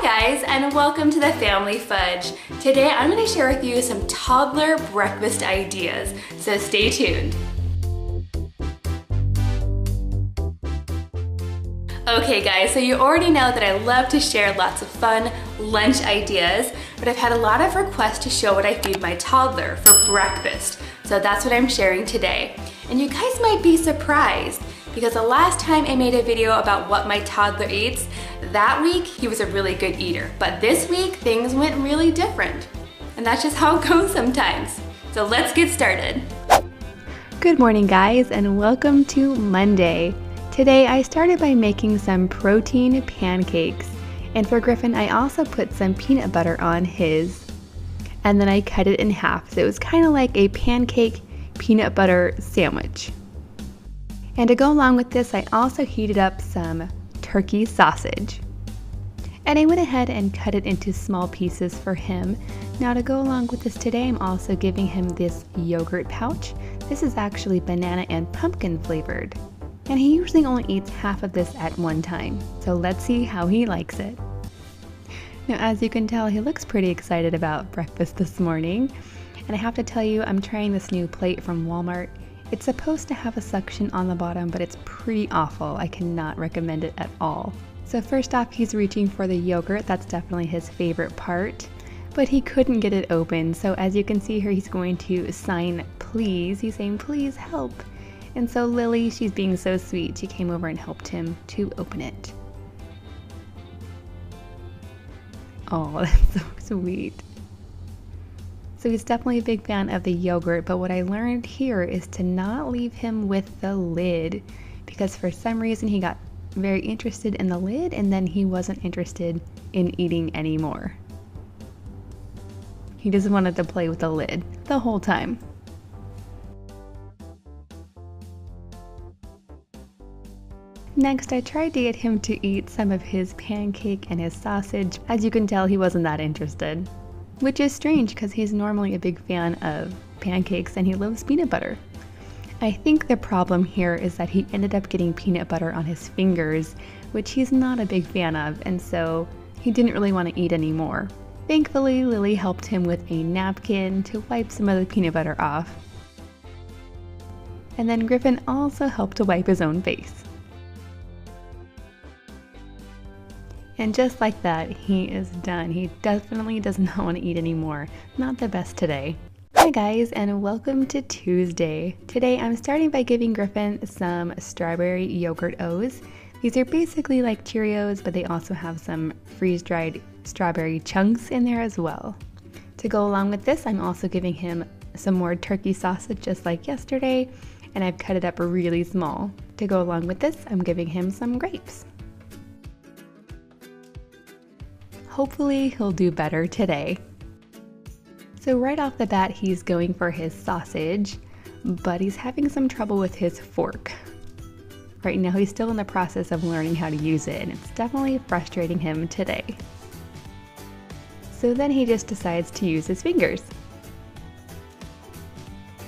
Hi guys, and welcome to the Family Fudge. Today I'm going to share with you some toddler breakfast ideas, so stay tuned. Okay guys, so you already know that I love to share lots of fun lunch ideas, but I've had a lot of requests to show what I feed my toddler for breakfast. So that's what I'm sharing today. And you guys might be surprised because the last time I made a video about what my toddler eats, that week he was a really good eater. But this week things went really different. And that's just how it goes sometimes. So let's get started. Good morning guys, and welcome to Monday. Today I started by making some protein pancakes, and for Griffin I also put some peanut butter on his, and then I cut it in half, so it was kind of like a pancake peanut butter sandwich. And to go along with this I also heated up some turkey sausage, and I went ahead and cut it into small pieces for him. Now to go along with this today I'm also giving him this yogurt pouch. This is actually banana and pumpkin flavored. And he usually only eats half of this at one time, so let's see how he likes it. Now as you can tell, he looks pretty excited about breakfast this morning, and I have to tell you, I'm trying this new plate from Walmart. It's supposed to have a suction on the bottom, but it's pretty awful. I cannot recommend it at all. So first off, he's reaching for the yogurt. That's definitely his favorite part, but he couldn't get it open. So as you can see here, he's going to sign please. He's saying, please help. And so Lily, she's being so sweet, she came over and helped him to open it. Oh, that's so sweet. So he's definitely a big fan of the yogurt, but what I learned here is to not leave him with the lid, because for some reason he got very interested in the lid and then he wasn't interested in eating anymore. He just wanted to play with the lid the whole time. Next, I tried to get him to eat some of his pancake and his sausage. As you can tell, he wasn't that interested, which is strange because he's normally a big fan of pancakes and he loves peanut butter. I think the problem here is that he ended up getting peanut butter on his fingers, which he's not a big fan of, and so he didn't really want to eat anymore. Thankfully, Lily helped him with a napkin to wipe some of the peanut butter off. And then Griffin also helped to wipe his own face. And just like that, he is done. He definitely does not want to eat anymore. Not the best today. Hi guys, and welcome to Tuesday. Today I'm starting by giving Griffin some strawberry yogurt O's. These are basically like Cheerios, but they also have some freeze-dried strawberry chunks in there as well. To go along with this, I'm also giving him some more turkey sausage just like yesterday, and I've cut it up really small. To go along with this, I'm giving him some grapes. Hopefully he'll do better today. So right off the bat he's going for his sausage, but he's having some trouble with his fork. Right now he's still in the process of learning how to use it, and it's definitely frustrating him today. So then he just decides to use his fingers.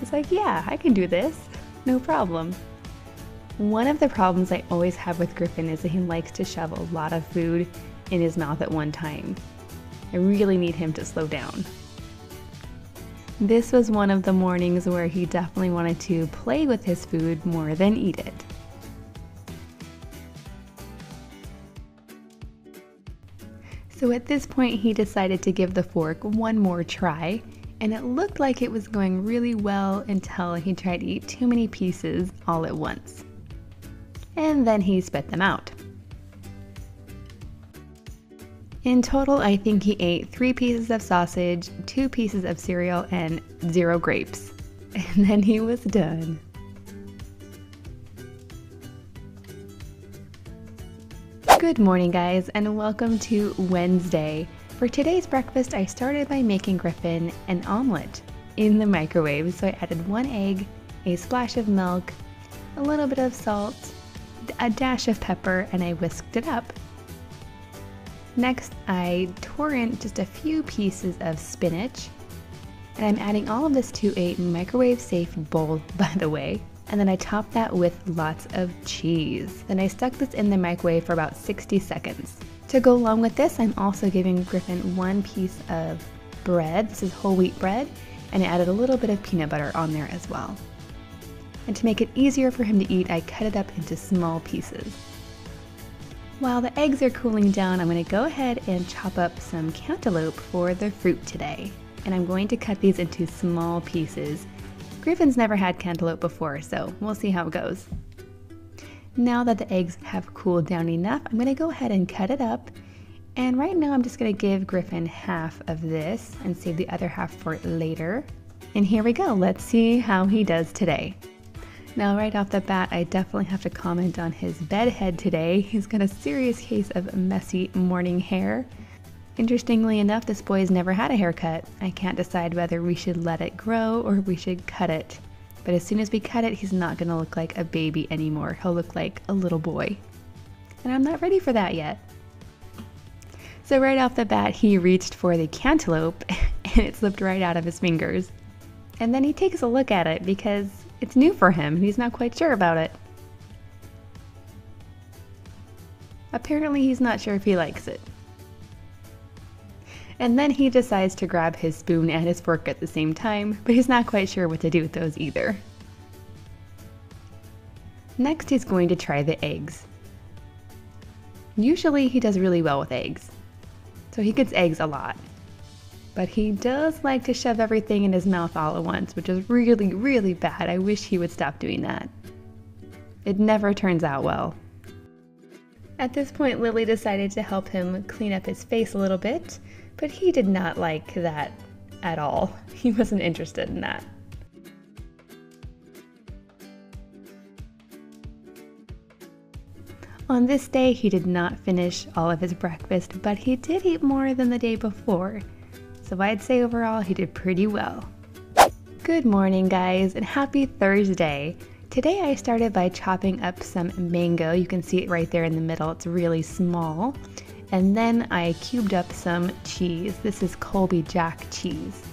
He's like, yeah, I can do this, no problem. One of the problems I always have with Griffin is that he likes to shove a lot of food in his mouth at one time. I really need him to slow down. This was one of the mornings where he definitely wanted to play with his food more than eat it. So at this point he decided to give the fork one more try, and it looked like it was going really well until he tried to eat too many pieces all at once. And then he spit them out. In total, I think he ate 3 pieces of sausage, 2 pieces of cereal, and 0 grapes. And then he was done. Good morning guys, and welcome to Wednesday. For today's breakfast, I started by making Griffin an omelet in the microwave. So I added 1 egg, a splash of milk, a little bit of salt, a dash of pepper, and I whisked it up. Next, I tore in just a few pieces of spinach, and I'm adding all of this to a microwave-safe bowl, by the way. And then I topped that with lots of cheese. Then I stuck this in the microwave for about 60 seconds. To go along with this, I'm also giving Griffin one piece of bread. This is whole wheat bread, and I added a little bit of peanut butter on there as well. And to make it easier for him to eat, I cut it up into small pieces. While the eggs are cooling down, I'm going to go ahead and chop up some cantaloupe for the fruit today. And I'm going to cut these into small pieces. Griffin's never had cantaloupe before, so we'll see how it goes. Now that the eggs have cooled down enough, I'm going to go ahead and cut it up. And right now I'm just going to give Griffin half of this and save the other half for later. And here we go, let's see how he does today. Now right off the bat, I definitely have to comment on his bed head today. He's got a serious case of messy morning hair. Interestingly enough, this boy's never had a haircut. I can't decide whether we should let it grow or we should cut it. But as soon as we cut it, he's not gonna look like a baby anymore. He'll look like a little boy. And I'm not ready for that yet. So right off the bat, he reached for the cantaloupe and it slipped right out of his fingers. And then he takes a look at it because it's new for him and he's not quite sure about it. Apparently he's not sure if he likes it. And then he decides to grab his spoon and his fork at the same time, but he's not quite sure what to do with those either. Next he's going to try the eggs. Usually he does really well with eggs, so he gets eggs a lot. But he does like to shove everything in his mouth all at once, which is really, really bad. I wish he would stop doing that. It never turns out well. At this point, Lily decided to help him clean up his face a little bit, but he did not like that at all. He wasn't interested in that. On this day, he did not finish all of his breakfast, but he did eat more than the day before. So I'd say overall he did pretty well. Good morning guys, and happy Thursday. Today I started by chopping up some mango. You can see it right there in the middle, it's really small. And then I cubed up some cheese. This is Colby Jack cheese.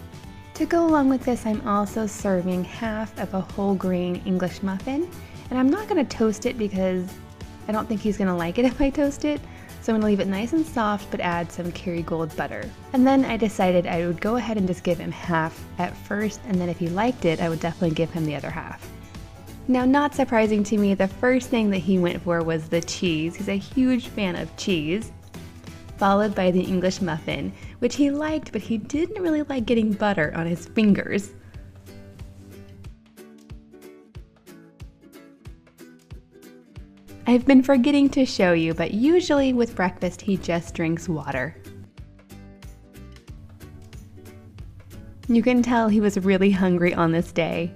To go along with this, I'm also serving half of a whole grain English muffin. And I'm not gonna toast it because I don't think he's gonna like it if I toast it. So I'm gonna leave it nice and soft, but add some Kerrygold butter. And then I decided I would go ahead and just give him half at first, and then if he liked it, I would definitely give him the other half. Now, not surprising to me, the first thing that he went for was the cheese. He's a huge fan of cheese, followed by the English muffin, which he liked, but he didn't really like getting butter on his fingers. I've been forgetting to show you, but usually with breakfast he just drinks water. You can tell he was really hungry on this day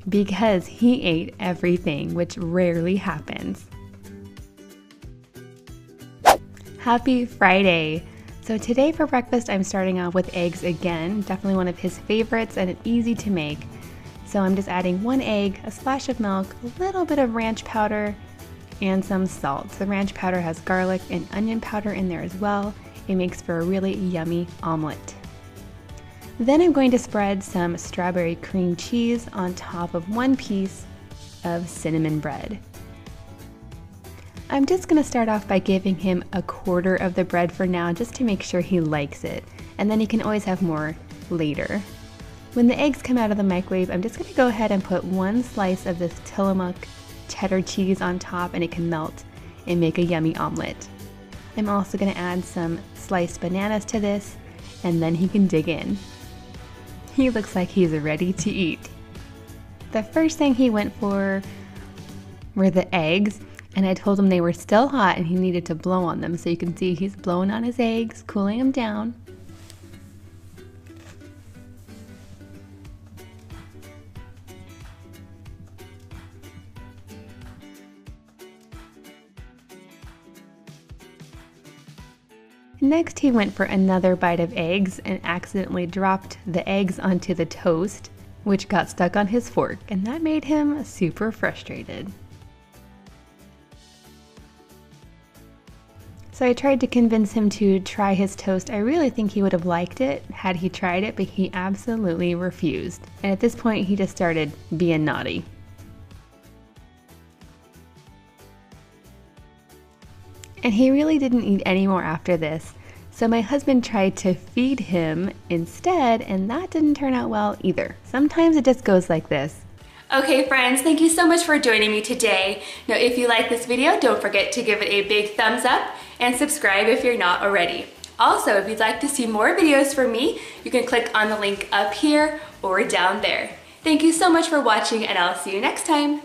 because he ate everything, which rarely happens. Happy Friday! So today for breakfast I'm starting off with eggs again, definitely one of his favorites and easy to make. So I'm just adding 1 egg, a splash of milk, a little bit of ranch powder, and some salt. The ranch powder has garlic and onion powder in there as well. It makes for a really yummy omelet. Then I'm going to spread some strawberry cream cheese on top of 1 piece of cinnamon bread. I'm just going to start off by giving him 1/4 of the bread for now, just to make sure he likes it, and then he can always have more later. When the eggs come out of the microwave, I'm just going to go ahead and put 1 slice of this Tillamook cheddar cheese on top, and it can melt and make a yummy omelet. I'm also going to add some sliced bananas to this, and then he can dig in. He looks like he's ready to eat. The first thing he went for were the eggs, and I told him they were still hot and he needed to blow on them. So you can see he's blowing on his eggs, cooling them down. Next, he went for another bite of eggs and accidentally dropped the eggs onto the toast, which got stuck on his fork, and that made him super frustrated. So I tried to convince him to try his toast. I really think he would have liked it had he tried it, but he absolutely refused. And at this point, he just started being naughty. And he really didn't eat any more after this. So my husband tried to feed him instead, and that didn't turn out well either. Sometimes it just goes like this. Okay friends, thank you so much for joining me today. Now if you like this video, don't forget to give it a big thumbs up and subscribe if you're not already. Also, if you'd like to see more videos from me, you can click on the link up here or down there. Thank you so much for watching, and I'll see you next time.